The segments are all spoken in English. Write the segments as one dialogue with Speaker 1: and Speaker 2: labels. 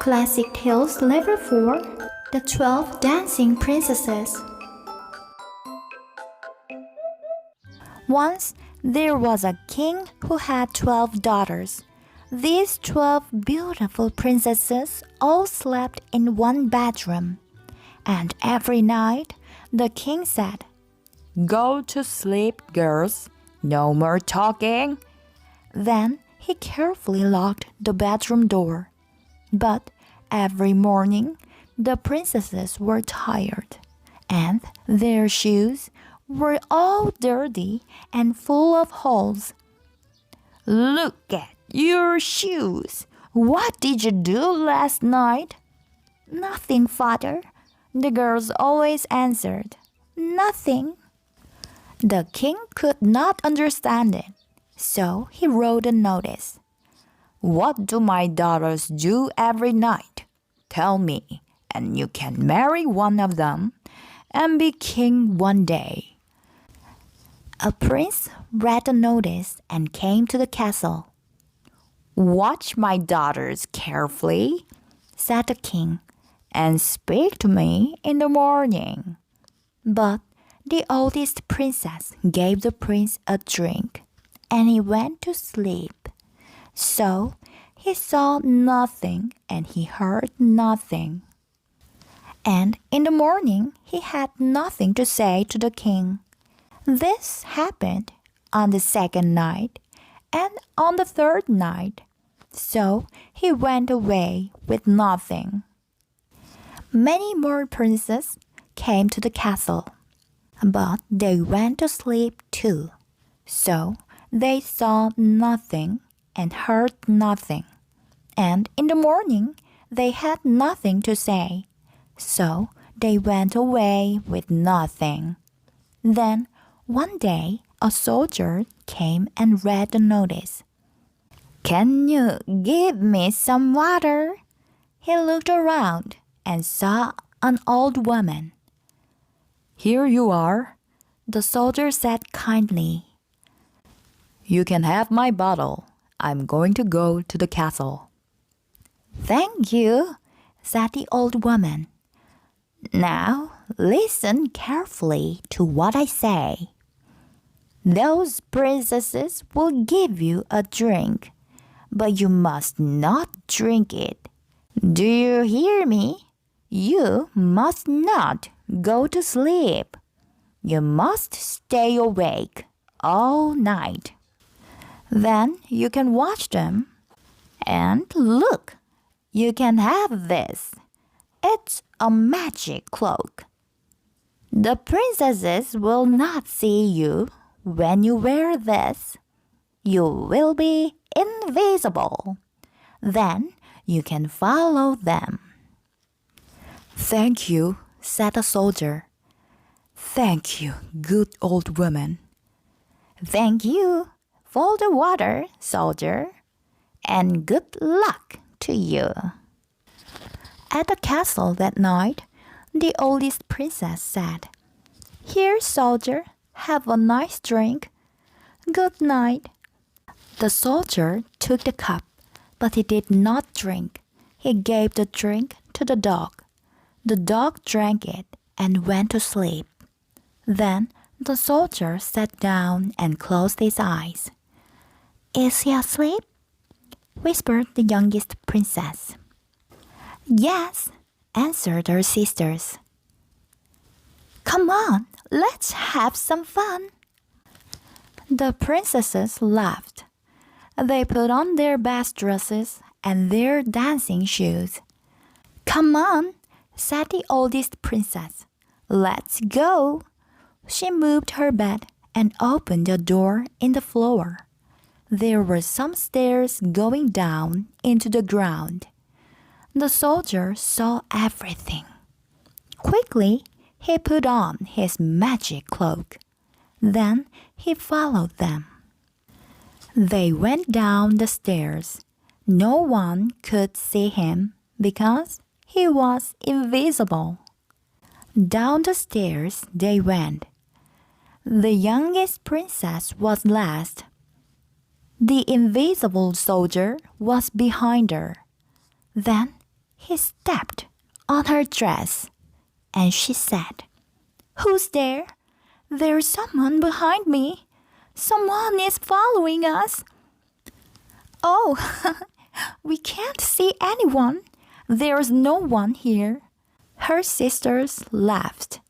Speaker 1: Classic Tales Level 4 The 12 Dancing Princesses.
Speaker 2: Once there was a king who had 12 daughters. These 12 beautiful princesses all slept in one bedroom. And every night the king said, "Go to sleep, girls. No more talking." Then he carefully locked the bedroom door. But every morning the princesses were tired, and their shoes were all dirty and full of holes. "Look at your shoes. What did you do last night?" "Nothing, father," the girls always answered. "Nothing." The king could not understand it, so he wrote a notice. "What do my daughters do every night? Tell me, and you can marry one of them and be king one day." A prince read the notice and came to the castle. "Watch my daughters carefully," said the king, "and speak to me in the morning." But the oldest princess gave the prince a drink, and he went to sleep. So he saw nothing and he heard nothing. And in the morning he had nothing to say to the king. This happened on the second night and on the third night. So he went away with nothing. Many more princes came to the castle, but they went to sleep too. So they saw nothing and heard nothing. And in the morning they had nothing to say. So they went away with nothing. Then one day a soldier came and read the notice. "Can you give me some water?" He looked around and saw an old woman. "Here you are," the soldier said kindly. "You can have my bottle. I'm going to go to the castle." "Thank you," said the old woman. "Now listen carefully to what I say. Those princesses will give you a drink, but you must not drink it. Do you hear me? You must not go to sleep. You must stay awake all night. Then you can watch them. And look, you can have this. It's a magic cloak. The princesses will not see you when you wear this. You will be invisible. Then you can follow them." "Thank you," said the soldier. "Thank you, good old woman." "Thank you for the water, soldier, and good luck to you." At the castle that night, the oldest princess said, "Here, soldier, have a nice drink. Good night." The soldier took the cup, but he did not drink. He gave the drink to the dog. The dog drank it and went to sleep. Then the soldier sat down and closed his eyes. "Is he asleep?" whispered the youngest princess. "Yes," answered her sisters. "Come on, let's have some fun." The princesses laughed. They put on their best dresses and their dancing shoes. "Come on," said the oldest princess. "Let's go." She moved her bed and opened a door in the floor. There were some stairs going down into the ground. The soldier saw everything. Quickly, he put on his magic cloak. Then he followed them. They went down the stairs. No one could see him because he was invisible. Down the stairs they went. The youngest princess was last. The invisible soldier was behind her. Then He stepped on her dress, and she said, "Who's there? There's someone behind me. Someone is following us." "Oh, we can't see anyone. There's no one here." Her sisters laughed.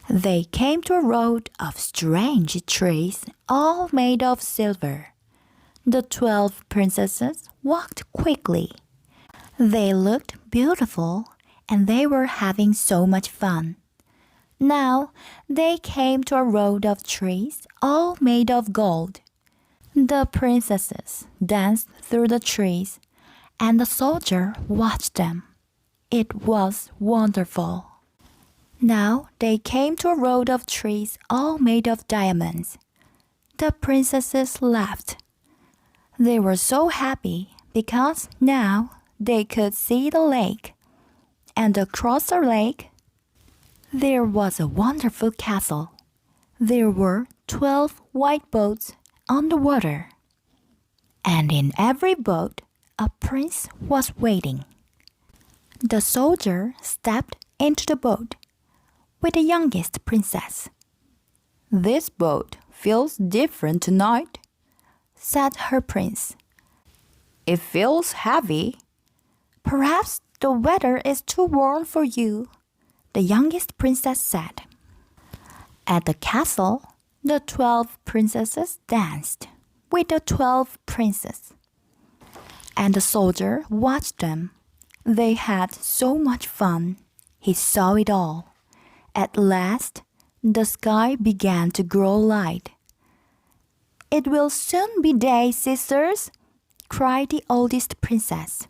Speaker 2: They came to a road of strange trees, all made of silver. The 12 princesses walked quickly. They looked beautiful, and they were having so much fun. Now they came to a road of trees, all made of gold. The princesses danced through the trees, and the soldier watched them. It was wonderful. Now they came to a road of trees all made of diamonds. The princesses laughed. They were so happy because now they could see the lake. And across the lake, there was a wonderful castle. There were 12 white boats on the water. And in every boat, a prince was waiting. The soldier stepped into the boat with the youngest princess. "This boat feels different tonight," said her prince. "It feels heavy." "Perhaps the weather is too warm for you," the youngest princess said. At the castle, the 12 princesses danced with the 12 princes. And the soldier watched them. They had so much fun. He saw it all. At last, the sky began to grow light. "It will soon be day, sisters," cried the oldest princess.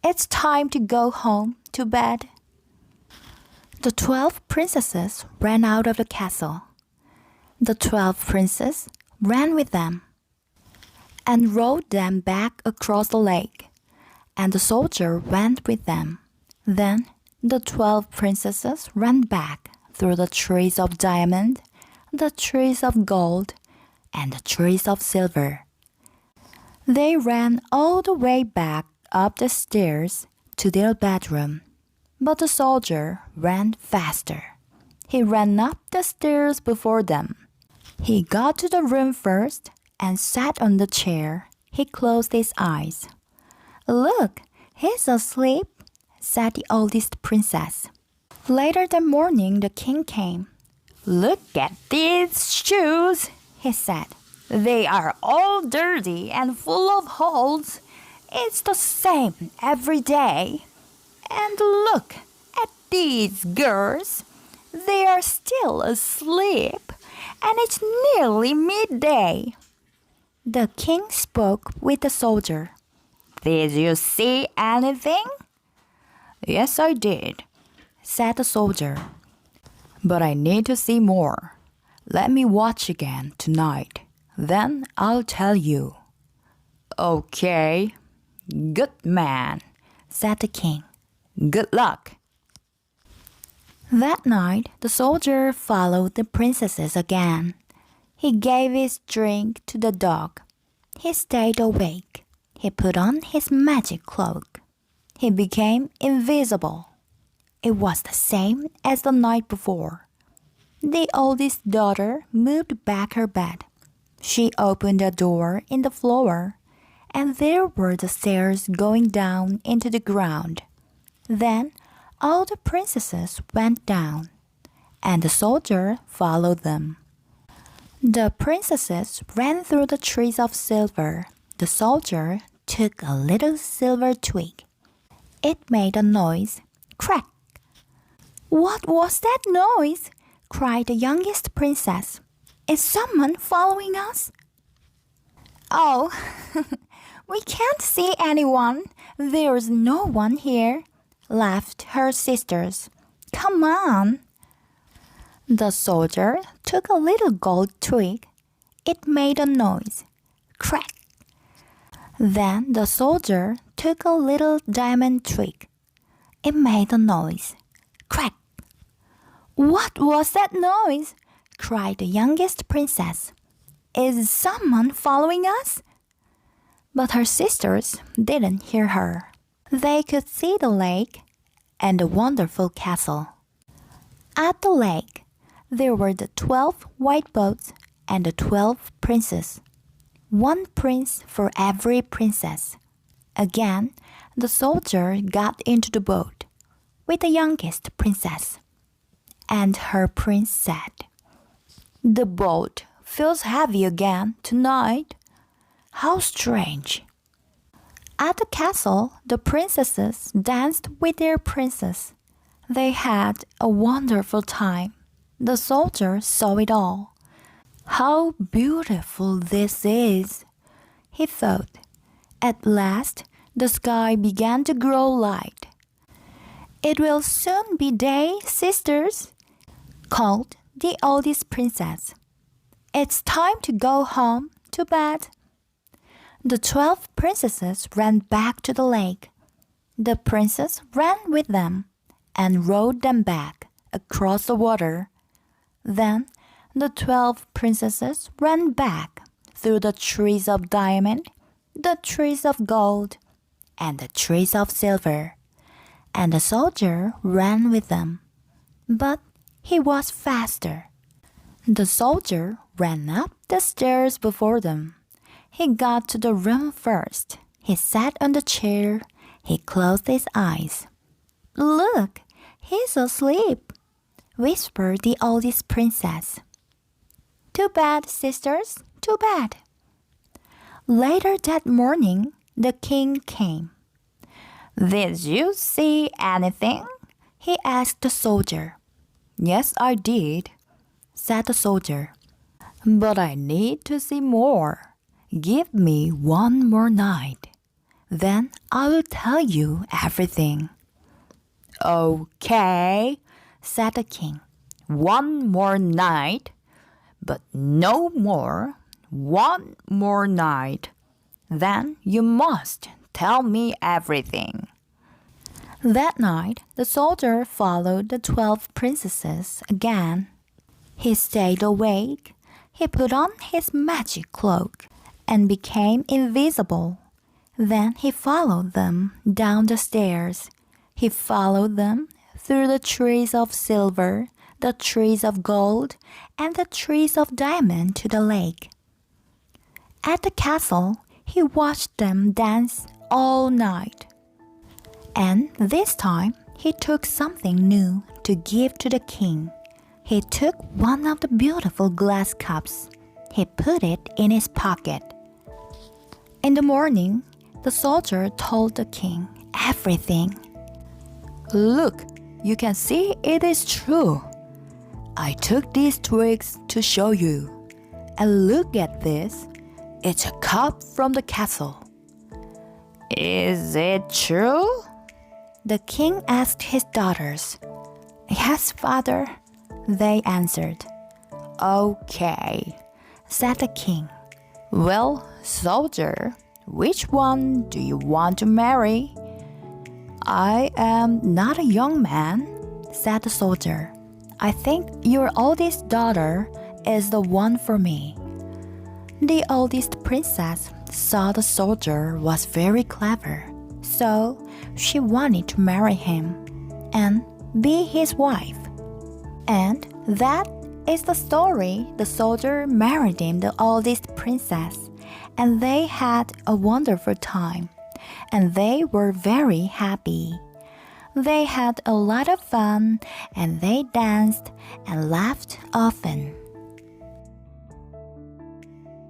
Speaker 2: "It's time to go home to bed." The 12 princesses ran out of the castle. The 12 princes ran with them and rowed them back across the lake, and the soldier went with them. Then the 12 princesses ran back through the trees of diamond, the trees of gold, and the trees of silver. They ran all the way back up the stairs to their bedroom, but the soldier ran faster. He ran up the stairs before them. He got to the room first and sat on the chair. He closed his eyes. "Look, he's asleep," said the oldest princess. Later that morning, the king came. "Look at these shoes," he said. "They are all dirty and full of holes. It's the same every day. And look at these girls. They are still asleep, and it's nearly midday." The king spoke with the soldier. "Did you see anything?" "Yes, I did," said the soldier. "But I need to see more. Let me watch again tonight. Then I'll tell you." "Okay, good man," said the king. "Good luck." That night, the soldier followed the princesses again. He gave his drink to the dog. He stayed awake. He put on his magic cloak. He became invisible. It was the same as the night before. The oldest daughter moved back her bed. She opened a door in the floor, and there were the stairs going down into the ground. Then all the princesses went down, and the soldier followed them. The princesses ran through the trees of silver. The soldier took a little silver twig. It made a noise. Crack! "What was that noise?" cried the youngest princess. "Is someone following us?" "Oh, we can't see anyone. There's no one here," laughed her sisters. "Come on." The soldier took a little gold twig. It made a noise. Crack! Then the soldier took a little diamond twig. It made a noise. Crack! "What was that noise?" cried the youngest princess. "Is someone following us?" But her sisters didn't hear her. They could see the lake and the wonderful castle. At the lake, there were the 12 white boats and the 12 princes. One prince for every princess. Again, the soldier got into the boat with the youngest princess. And her prince said, "The boat feels heavy again tonight. How strange." At the castle, the princesses danced with their princes. They had a wonderful time. The soldier saw it all. "How beautiful this is," he thought. At last, the sky began to grow light. "It will soon be day, sisters," called the oldest princess. "It's time to go home to bed." The 12 princesses ran back to the lake. The princess ran with them and rowed them back across the water. Then the 12 princesses ran back through the trees of diamond, the trees of gold, and the trees of silver. And the soldier ran with them. But he was faster. The soldier ran up the stairs before them. He got to the room first. He sat on the chair. He closed his eyes. "Look, he's asleep," whispered the oldest princess. "Too bad, sisters, too bad." Later that morning, the king came. "Did you see anything?" he asked the soldier. "Yes, I did," said the soldier. "But I need to see more. Give me one more night. Then I will tell you everything." "Okay," said the king. "One more night, but no more. One more night. Then you must tell me everything." That night, the soldier followed the 12 princesses again. He stayed awake. He put on his magic cloak and became invisible. Then he followed them down the stairs. He followed them through the trees of silver, the trees of gold, and the trees of diamond to the lake. At the castle, he watched them dance all night. And this time, he took something new to give to the king. He took one of the beautiful glass cups. He put it in his pocket. In the morning, the soldier told the king everything. "Look, you can see it is true. I took these twigs to show you. And look at this. It's a cup from the castle." "Is it true?" the king asked his daughters. "Yes, father," they answered. "Okay," said the king. "Well, soldier, which one do you want to marry?" "I am not a young man," said the soldier. "I think your oldest daughter is the one for me." The oldest princess saw the soldier was very clever, so she wanted to marry him and be his wife. And that is the story. The soldier married him, the oldest princess, and they had a wonderful time, and they were very happy. They had a lot of fun, and they danced and laughed often.